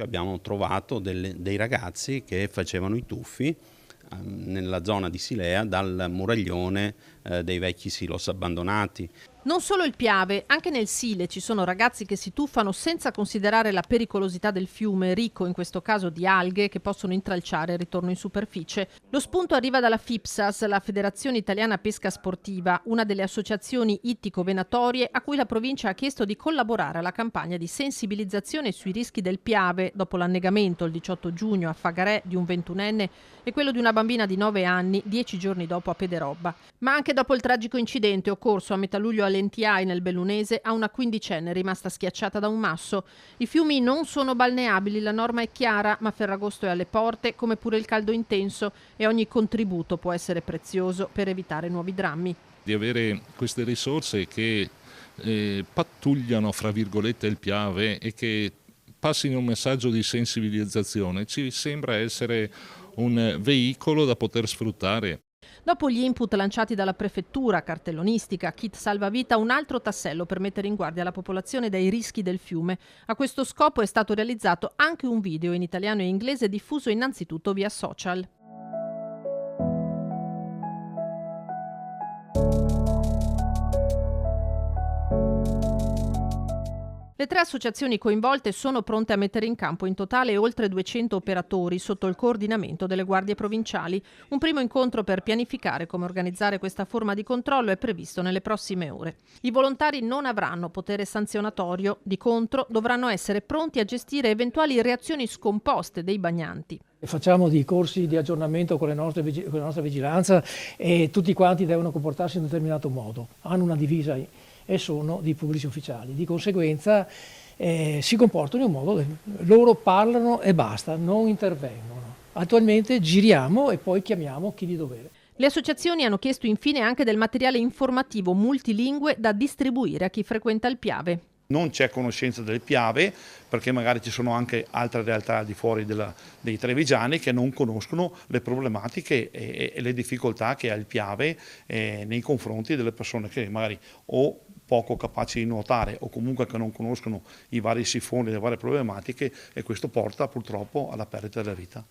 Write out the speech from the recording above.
Abbiamo trovato dei ragazzi che facevano i tuffi nella zona di Silea dal muraglione dei vecchi silos abbandonati. Non solo il Piave, anche nel Sile ci sono ragazzi che si tuffano senza considerare la pericolosità del fiume, ricco in questo caso di alghe che possono intralciare il ritorno in superficie. Lo spunto arriva dalla FIPSAS, la Federazione Italiana Pesca Sportiva, una delle associazioni ittico-venatorie a cui la provincia ha chiesto di collaborare alla campagna di sensibilizzazione sui rischi del Piave dopo l'annegamento il 18 giugno a Fagarè di un 21enne e quello di una bambina di 9 anni 10 giorni dopo a Pederobba. Ma anche dopo il tragico incidente occorso a metà luglio a Lentiai nel Bellunese a una quindicenne rimasta schiacciata da un masso. I fiumi non sono balneabili, la norma è chiara, ma Ferragosto è alle porte, come pure il caldo intenso, e ogni contributo può essere prezioso per evitare nuovi drammi. Di avere queste risorse che pattugliano, fra virgolette, il Piave e che passino un messaggio di sensibilizzazione ci sembra essere un veicolo da poter sfruttare. Dopo gli input lanciati dalla prefettura, cartellonistica, kit salvavita, un altro tassello per mettere in guardia la popolazione dai rischi del fiume. A questo scopo è stato realizzato anche un video in italiano e inglese diffuso innanzitutto via social. Le 3 associazioni coinvolte sono pronte a mettere in campo in totale oltre 200 operatori sotto il coordinamento delle guardie provinciali. Un primo incontro per pianificare come organizzare questa forma di controllo è previsto nelle prossime ore. I volontari non avranno potere sanzionatorio, di contro dovranno essere pronti a gestire eventuali reazioni scomposte dei bagnanti. Facciamo dei corsi di aggiornamento con la nostra vigilanza e tutti quanti devono comportarsi in un determinato modo. Hanno una divisa e sono dei pubblici ufficiali. Di conseguenza si comportano in un modo, loro parlano e basta, non intervengono. Attualmente giriamo e poi chiamiamo chi di dovere. Le associazioni hanno chiesto infine anche del materiale informativo multilingue da distribuire a chi frequenta il Piave. Non c'è conoscenza del Piave perché magari ci sono anche altre realtà al di fuori dei trevigiani che non conoscono le problematiche e le difficoltà che ha il Piave nei confronti delle persone che magari o poco capaci di nuotare o comunque che non conoscono i vari sifoni, le varie problematiche, e questo porta purtroppo alla perdita della vita.